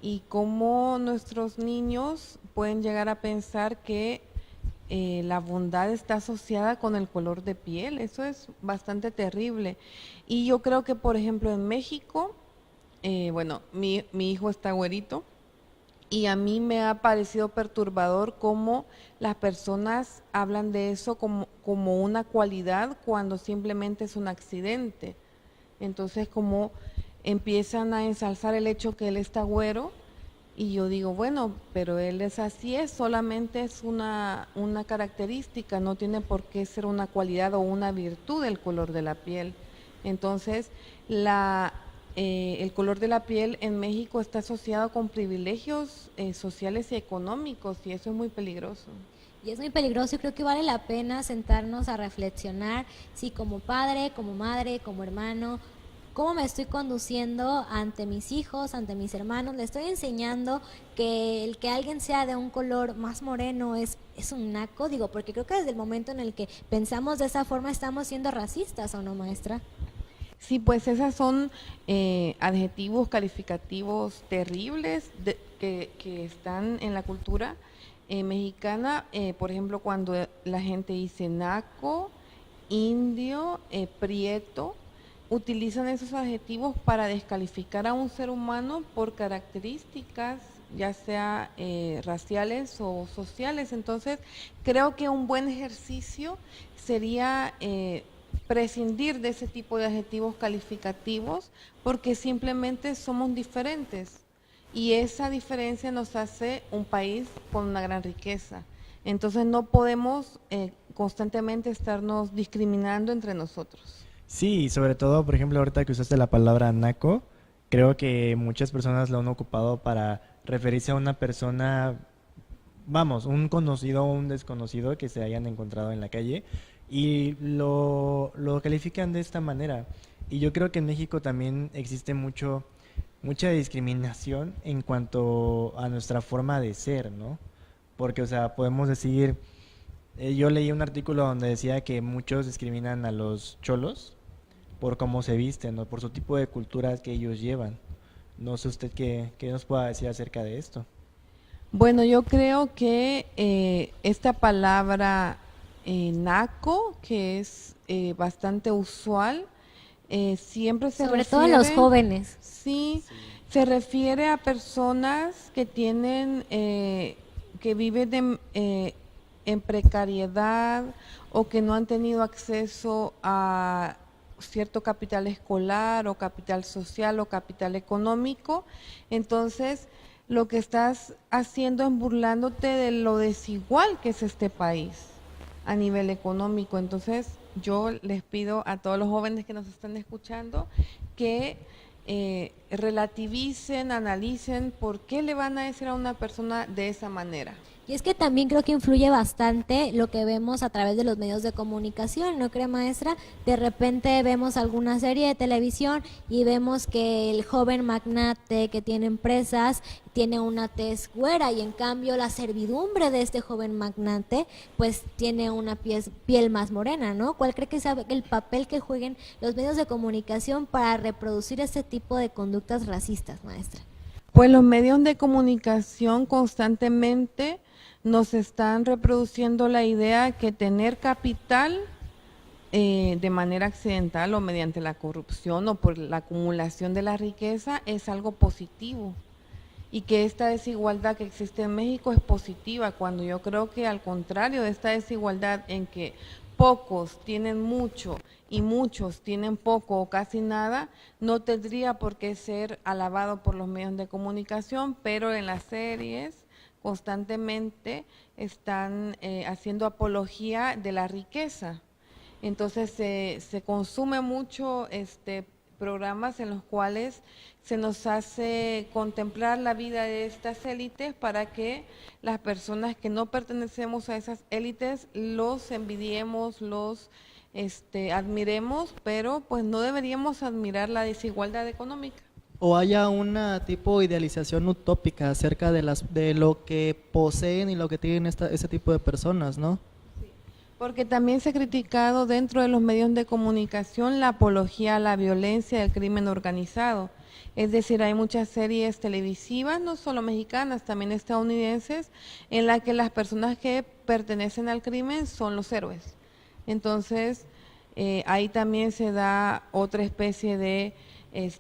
Y cómo nuestros niños pueden llegar a pensar que la bondad está asociada con el color de piel. Eso es bastante terrible. Y yo creo que, por ejemplo, en México, bueno, mi hijo está güerito y a mí me ha parecido perturbador cómo las personas hablan de eso como una cualidad cuando simplemente es un accidente. Entonces, como empiezan a ensalzar el hecho que él está güero. Y yo digo, bueno, pero él es así, solamente es una característica, no tiene por qué ser una cualidad o una virtud del color de la piel. Entonces, el color de la piel en México está asociado con privilegios sociales y económicos, y eso es muy peligroso. Y es muy peligroso y creo que vale la pena sentarnos a reflexionar si como padre, como madre, como hermano, cómo me estoy conduciendo ante mis hijos, ante mis hermanos. Le estoy enseñando que el que alguien sea de un color más moreno es un naco, digo, porque creo que desde el momento en el que pensamos de esa forma estamos siendo racistas, ¿o no, maestra? Sí, pues esas son adjetivos calificativos terribles que están en la cultura mexicana. Por ejemplo, cuando la gente dice naco, indio, prieto, utilizan esos adjetivos para descalificar a un ser humano por características, ya sea raciales o sociales. Entonces, creo que un buen ejercicio sería prescindir de ese tipo de adjetivos calificativos porque simplemente somos diferentes y esa diferencia nos hace un país con una gran riqueza. Entonces, no podemos constantemente estarnos discriminando entre nosotros. Sí, sobre todo, por ejemplo, ahorita que usaste la palabra naco, creo que muchas personas lo han ocupado para referirse a una persona, vamos, un conocido o un desconocido que se hayan encontrado en la calle, y lo califican de esta manera. Y yo creo que en México también existe mucha discriminación en cuanto a nuestra forma de ser, ¿no? Porque, o sea, podemos decir, yo leí un artículo donde decía que muchos discriminan a los cholos por cómo se visten, ¿no? Por su tipo de culturas que ellos llevan. No sé usted qué nos pueda decir acerca de esto. Bueno, yo creo que esta palabra naco, que es bastante usual, siempre se Sobre refiere, todo a los jóvenes. Sí, se refiere a personas que tienen, que viven en precariedad o que no han tenido acceso a cierto capital escolar o capital social o capital económico. Entonces, lo que estás haciendo es burlándote de lo desigual que es este país a nivel económico. Entonces, yo les pido a todos los jóvenes que nos están escuchando que relativicen, analicen por qué le van a decir a una persona de esa manera. Y es que también creo que influye bastante lo que vemos a través de los medios de comunicación, ¿no cree, maestra? De repente vemos alguna serie de televisión y vemos que el joven magnate que tiene empresas tiene una tez güera y en cambio la servidumbre de este joven magnate pues tiene una piel más morena, ¿no? ¿Cuál cree que sea el papel que jueguen los medios de comunicación para reproducir este tipo de conductas racistas, maestra? Pues los medios de comunicación constantemente nos están reproduciendo la idea que tener capital de manera accidental o mediante la corrupción o por la acumulación de la riqueza es algo positivo y que esta desigualdad que existe en México es positiva, cuando yo creo que al contrario de esta desigualdad en que pocos tienen mucho y muchos tienen poco o casi nada, no tendría por qué ser alabado por los medios de comunicación, pero en las series constantemente están haciendo apología de la riqueza. Entonces se consume mucho programas en los cuales se nos hace contemplar la vida de estas élites para que las personas que no pertenecemos a esas élites los envidiemos, los admiremos, pero pues no deberíamos admirar la desigualdad económica. O haya una tipo de idealización utópica acerca de lo que poseen y lo que tienen ese tipo de personas, ¿no? Sí, porque también se ha criticado dentro de los medios de comunicación la apología a la violencia y al crimen organizado. Es decir, hay muchas series televisivas, no solo mexicanas, también estadounidenses, en las que las personas que pertenecen al crimen son los héroes. Entonces, ahí también se da otra especie de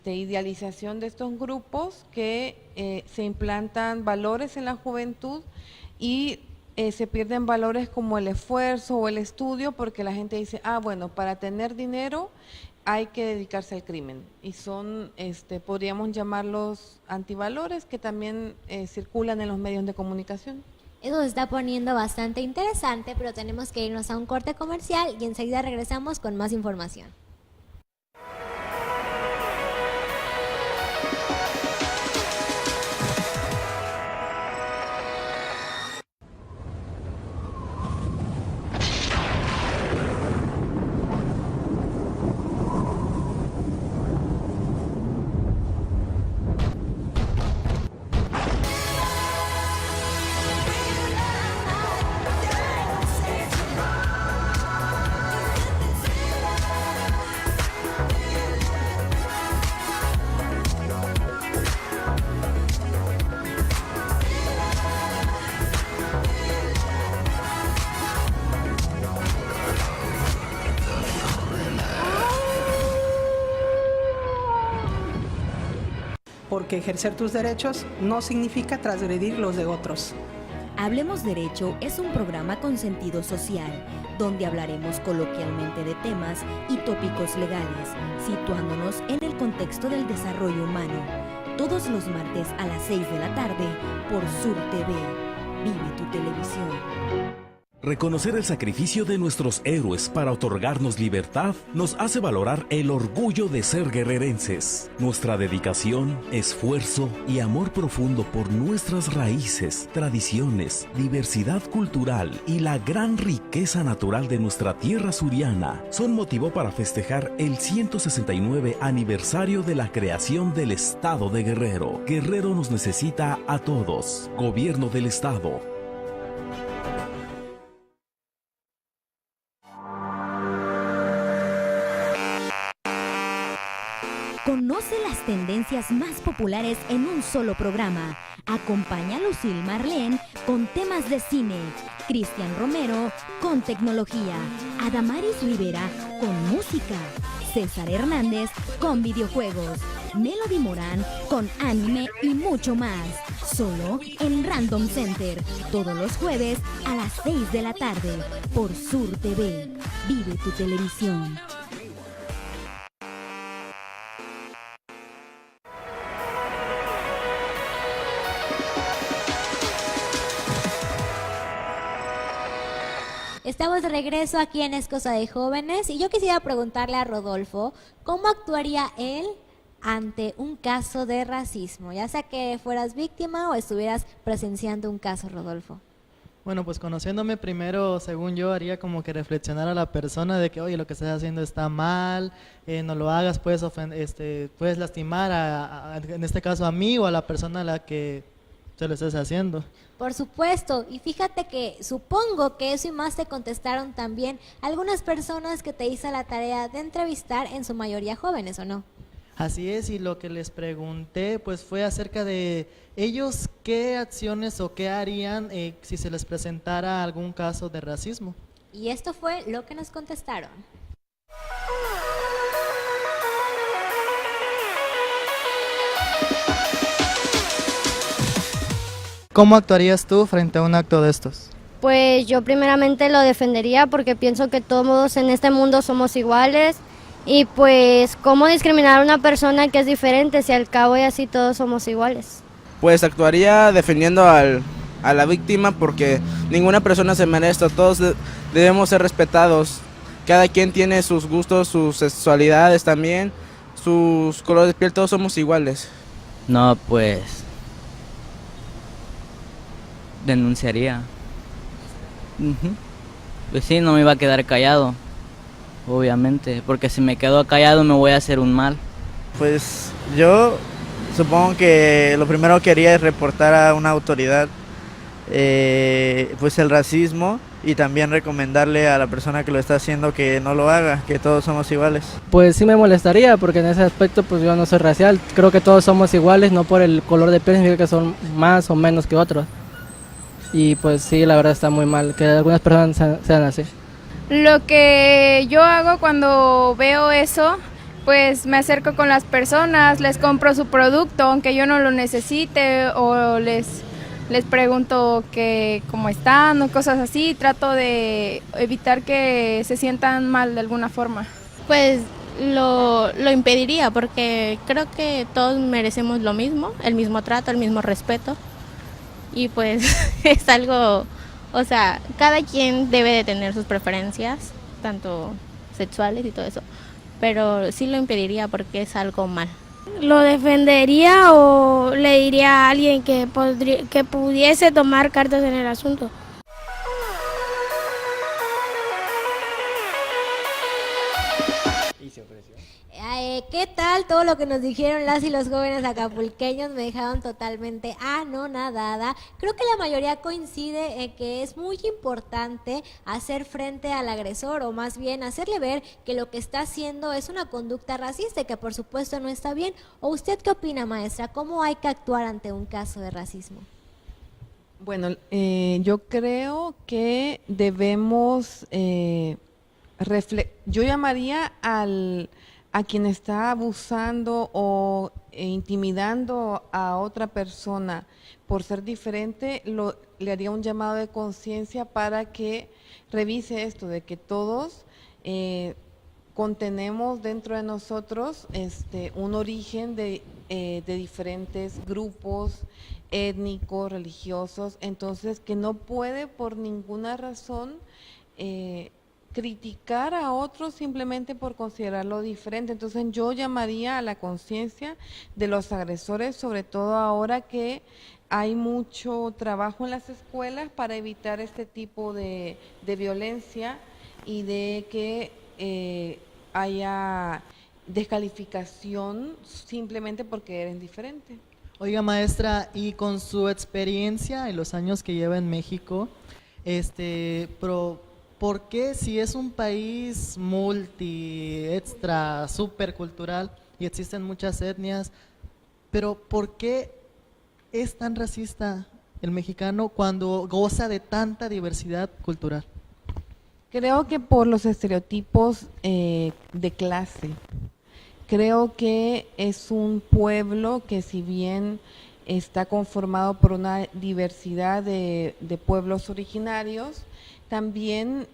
idealización de estos grupos que se implantan valores en la juventud y se pierden valores como el esfuerzo o el estudio, porque la gente dice, bueno, para tener dinero hay que dedicarse al crimen, y son, podríamos llamarlos antivalores que también circulan en los medios de comunicación. Eso se está poniendo bastante interesante, pero tenemos que irnos a un corte comercial y enseguida regresamos con más información. Porque ejercer tus derechos no significa transgredir los de otros. Hablemos Derecho es un programa con sentido social, donde hablaremos coloquialmente de temas y tópicos legales, situándonos en el contexto del desarrollo humano. Todos los martes a las 6 de la tarde por Sur TV. Vive tu televisión. Reconocer el sacrificio de nuestros héroes para otorgarnos libertad nos hace valorar el orgullo de ser guerrerenses. Nuestra dedicación, esfuerzo y amor profundo por nuestras raíces, tradiciones, diversidad cultural y la gran riqueza natural de nuestra tierra suriana son motivo para festejar el 169 aniversario de la creación del Estado de Guerrero. Guerrero nos necesita a todos. Gobierno del Estado. Conoce las tendencias más populares en un solo programa. Acompaña a Lucille Marlene con temas de cine, Cristian Romero con tecnología, Adamaris Rivera con música, César Hernández con videojuegos, Melody Morán con anime y mucho más. Solo en Random Center, todos los jueves a las 6 de la tarde por Sur TV. Vive tu televisión. Estamos de regreso aquí en Es Cosa de Jóvenes y yo quisiera preguntarle a Rodolfo, ¿cómo actuaría él ante un caso de racismo? Ya sea que fueras víctima o estuvieras presenciando un caso, Rodolfo. Bueno, pues conociéndome primero, según yo, haría como que reflexionar a la persona de que, oye, lo que estás haciendo está mal, no lo hagas, puedes lastimar, en este caso a mí o a la persona a la que se lo estés haciendo. Por supuesto, y fíjate que supongo que eso y más te contestaron también algunas personas que te hice la tarea de entrevistar, en su mayoría jóvenes, ¿o no? Así es, y lo que les pregunté pues fue acerca de ellos qué acciones o qué harían si se les presentara algún caso de racismo. Y esto fue lo que nos contestaron. ¿Cómo actuarías tú frente a un acto de estos? Pues yo primeramente lo defendería porque pienso que todos en este mundo somos iguales y pues cómo discriminar a una persona que es diferente si al cabo y así todos somos iguales. Pues actuaría defendiendo a la víctima porque ninguna persona se merece, todos debemos ser respetados. Cada quien tiene sus gustos, sus sexualidades también, sus colores de piel, todos somos iguales. No, pues denunciaría. Pues sí, no me iba a quedar callado, obviamente, porque si me quedo callado me voy a hacer un mal. Pues yo supongo que lo primero que haría es reportar a una autoridad pues el racismo y también recomendarle a la persona que lo está haciendo que no lo haga, que todos somos iguales. Pues sí me molestaría porque en ese aspecto pues yo no soy racial, creo que todos somos iguales, no por el color de piel significa que son más o menos que otros. Y pues sí, la verdad está muy mal que algunas personas sean así. Lo que yo hago cuando veo eso, pues me acerco con las personas, les compro su producto, aunque yo no lo necesite, o les pregunto que cómo están o cosas así, trato de evitar que se sientan mal de alguna forma. Pues lo impediría porque creo que todos merecemos lo mismo, el mismo trato, el mismo respeto. Y pues es algo, o sea, cada quien debe de tener sus preferencias, tanto sexuales y todo eso, pero sí lo impediría porque es algo mal. ¿Lo defendería o le diría a alguien que pudiese tomar cartas en el asunto? ¿Qué tal todo lo que nos dijeron las y los jóvenes acapulqueños? Me dejaron totalmente anonadada. Creo que la mayoría coincide en que es muy importante hacer frente al agresor, o más bien hacerle ver que lo que está haciendo es una conducta racista y que por supuesto no está bien. ¿O usted qué opina, maestra? ¿Cómo hay que actuar ante un caso de racismo? Bueno, yo creo que debemos yo llamaría a quien está abusando o intimidando a otra persona por ser diferente, le haría un llamado de conciencia para que revise esto, de que todos contenemos dentro de nosotros un origen de diferentes grupos étnicos, religiosos, entonces que no puede por ninguna razón criticar a otros simplemente por considerarlo diferente. Entonces yo llamaría a la conciencia de los agresores, sobre todo ahora que hay mucho trabajo en las escuelas para evitar este tipo de violencia y de que haya descalificación simplemente porque eres diferente. Oiga, maestra, y con su experiencia en los años que lleva en México, ¿por qué si es un país extra, supercultural y existen muchas etnias, pero por qué es tan racista el mexicano cuando goza de tanta diversidad cultural? Creo que por los estereotipos de clase. Creo que es un pueblo que si bien está conformado por una diversidad de pueblos originarios, también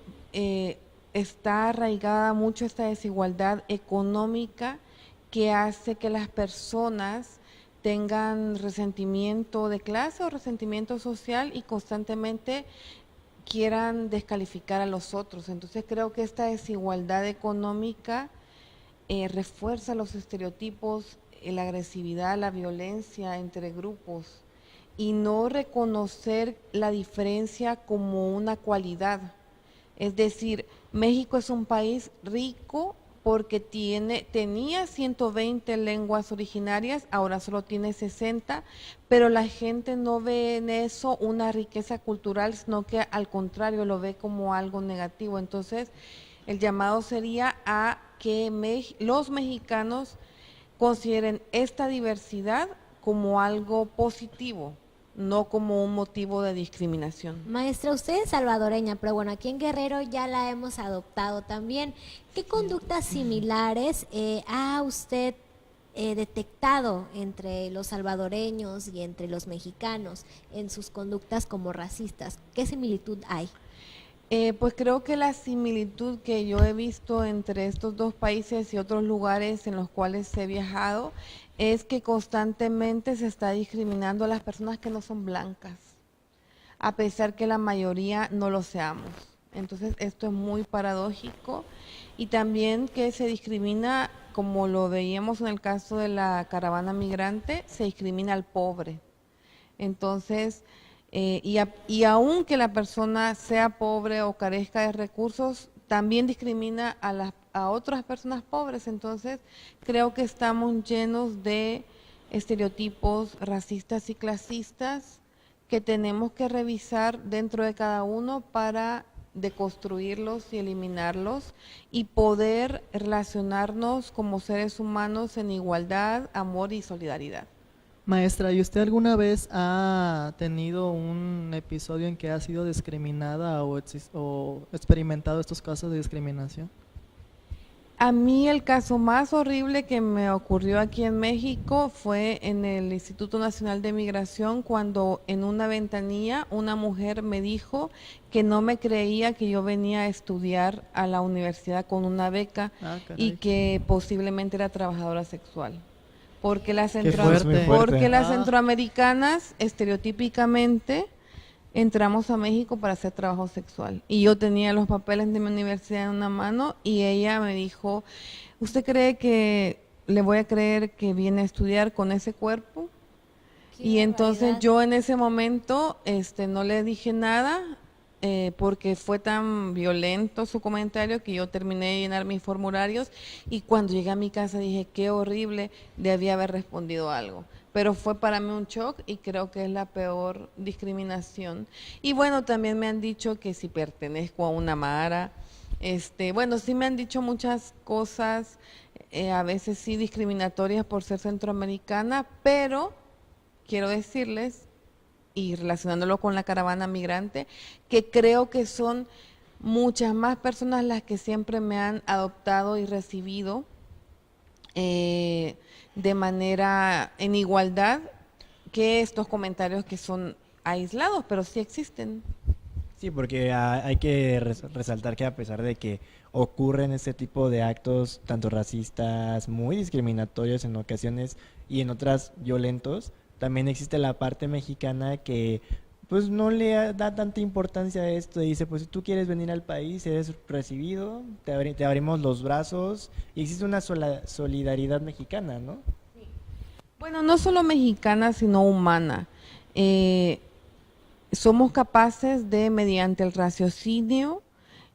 está arraigada mucho esta desigualdad económica que hace que las personas tengan resentimiento de clase o resentimiento social y constantemente quieran descalificar a los otros. Entonces creo que esta desigualdad económica refuerza los estereotipos, la agresividad, la violencia entre grupos y no reconocer la diferencia como una cualidad. Es decir, México es un país rico porque tenía 120 lenguas originarias, ahora solo tiene 60, pero la gente no ve en eso una riqueza cultural, sino que al contrario lo ve como algo negativo. Entonces, el llamado sería a que los mexicanos consideren esta diversidad como algo positivo, no como un motivo de discriminación. Maestra, usted es salvadoreña, pero bueno, aquí en Guerrero ya la hemos adoptado también. ¿Qué conductas similares ha usted detectado entre los salvadoreños y entre los mexicanos en sus conductas como racistas? ¿Qué similitud hay? Pues creo que la similitud que yo he visto entre estos dos países y otros lugares en los cuales he viajado es que constantemente se está discriminando a las personas que no son blancas, a pesar que la mayoría no lo seamos. Entonces esto es muy paradójico y también que se discrimina, como lo veíamos en el caso de la caravana migrante, se discrimina al pobre. Entonces, y aunque la persona sea pobre o carezca de recursos, también discrimina a otras personas pobres. Entonces, creo que estamos llenos de estereotipos racistas y clasistas que tenemos que revisar dentro de cada uno para deconstruirlos y eliminarlos y poder relacionarnos como seres humanos en igualdad, amor y solidaridad. Maestra, ¿y usted alguna vez ha tenido un episodio en que ha sido discriminada o experimentado estos casos de discriminación? A mí el caso más horrible que me ocurrió aquí en México fue en el Instituto Nacional de Migración, cuando en una ventanilla una mujer me dijo que no me creía que yo venía a estudiar a la universidad con una beca y que posiblemente era trabajadora sexual. Porque las centroamericanas estereotípicamente entramos a México para hacer trabajo sexual y yo tenía los papeles de mi universidad en una mano y ella me dijo, ¿usted cree que le voy a creer que viene a estudiar con ese cuerpo? Y entonces yo en ese momento no le dije nada porque fue tan violento su comentario que yo terminé de llenar mis formularios y cuando llegué a mi casa dije, qué horrible, debía haber respondido algo. Pero fue para mí un shock y creo que es la peor discriminación. Y bueno, también me han dicho que si pertenezco a una mara, bueno, sí me han dicho muchas cosas, a veces sí discriminatorias por ser centroamericana, pero quiero decirles, y relacionándolo con la caravana migrante, que creo que son muchas más personas las que siempre me han adoptado y recibido de manera en igualdad que estos comentarios que son aislados, pero sí existen. Sí, porque hay que resaltar que a pesar de que ocurren este tipo de actos tanto racistas, muy discriminatorios en ocasiones y en otras violentos, también existe la parte mexicana que pues no le da tanta importancia a esto y dice, pues si tú quieres venir al país, eres recibido, te abrimos los brazos y existe una solidaridad mexicana, ¿no? Bueno, no solo mexicana, sino humana. Somos capaces de, mediante el raciocinio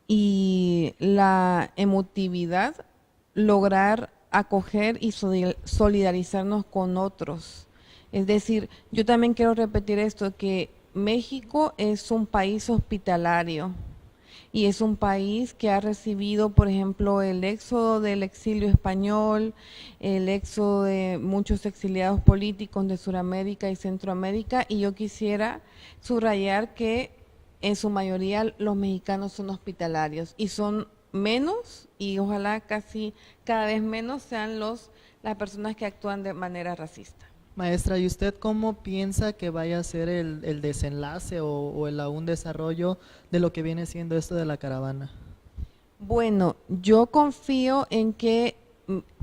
y la emotividad, lograr acoger y solidarizarnos con otros. Es decir, yo también quiero repetir esto, que México es un país hospitalario y es un país que ha recibido, por ejemplo, el éxodo del exilio español, el éxodo de muchos exiliados políticos de Sudamérica y Centroamérica, y yo quisiera subrayar que en su mayoría los mexicanos son hospitalarios y son menos, y ojalá casi cada vez menos sean las personas que actúan de manera racista. Maestra, ¿y usted cómo piensa que vaya a ser el desenlace o el aún desarrollo de lo que viene siendo esto de la caravana? Bueno, yo confío en que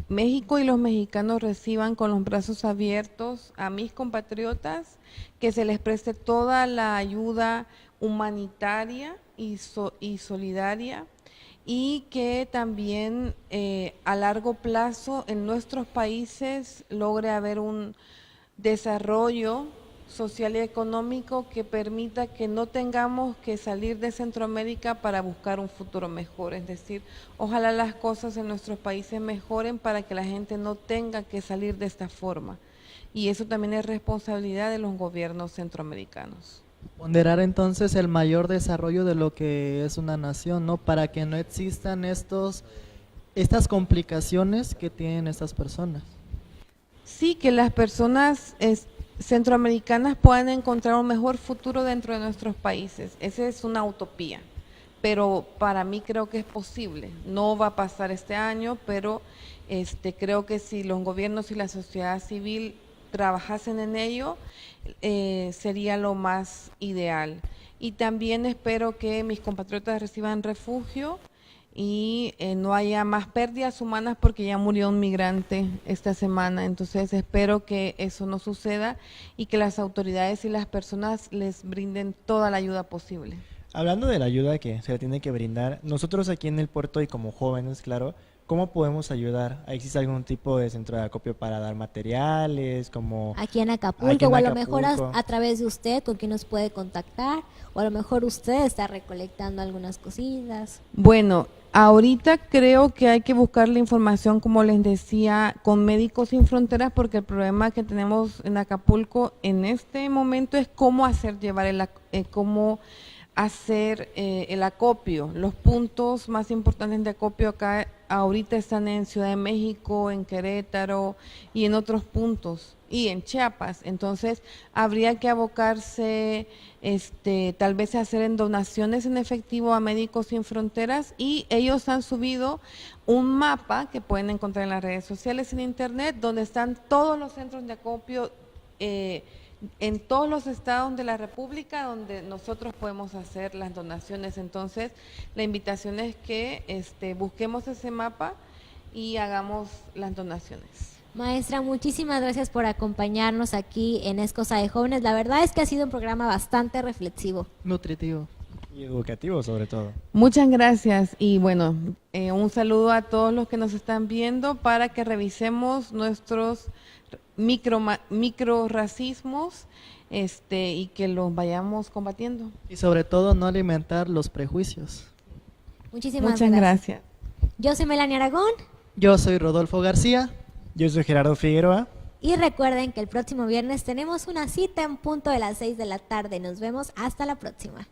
México y los mexicanos reciban con los brazos abiertos a mis compatriotas, que se les preste toda la ayuda humanitaria y solidaria, y que también a largo plazo en nuestros países logre haber un desarrollo social y económico que permita que no tengamos que salir de Centroamérica para buscar un futuro mejor. Es decir, ojalá las cosas en nuestros países mejoren para que la gente no tenga que salir de esta forma. Y eso también es responsabilidad de los gobiernos centroamericanos. Ponderar entonces el mayor desarrollo de lo que es una nación, ¿no? Para que no existan estas complicaciones que tienen estas personas. Sí, que las personas centroamericanas puedan encontrar un mejor futuro dentro de nuestros países. Esa es una utopía, pero para mí creo que es posible. No va a pasar este año, pero creo que si los gobiernos y la sociedad civil trabajasen en ello, sería lo más ideal. Y también espero que mis compatriotas reciban refugio y no haya más pérdidas humanas, porque ya murió un migrante esta semana. Entonces espero que eso no suceda y que las autoridades y las personas les brinden toda la ayuda posible. Hablando de la ayuda que se le tiene que brindar, nosotros aquí en el puerto y como jóvenes, claro, ¿cómo podemos ayudar? ¿Existe algún tipo de centro de acopio para dar materiales? Como aquí en Acapulco, o a lo mejor a través de usted, con quien nos puede contactar, o a lo mejor usted está recolectando algunas cositas. Bueno, ahorita creo que hay que buscar la información, como les decía, con Médicos Sin Fronteras, porque el problema que tenemos en Acapulco en este momento es cómo hacer el acopio. Los puntos más importantes de acopio acá ahorita están en Ciudad de México, en Querétaro y en otros puntos, y en Chiapas. Entonces habría que abocarse tal vez a hacer donaciones en efectivo a Médicos Sin Fronteras, y ellos han subido un mapa que pueden encontrar en las redes sociales, en internet, donde están todos los centros de acopio en todos los estados de la República donde nosotros podemos hacer las donaciones. Entonces, la invitación es que busquemos ese mapa y hagamos las donaciones. Maestra, muchísimas gracias por acompañarnos aquí en Es Cosa de Jóvenes. La verdad es que ha sido un programa bastante reflexivo. Nutritivo. Y educativo sobre todo. Muchas gracias, y bueno, un saludo a todos los que nos están viendo para que revisemos nuestros micro racismos y que los vayamos combatiendo. Y sobre todo no alimentar los prejuicios. Muchas gracias. Yo soy Melania Aragón. Yo soy Rodolfo García. Yo soy Gerardo Figueroa. Y recuerden que el próximo viernes tenemos una cita en punto de las 6 de la tarde. Nos vemos hasta la próxima.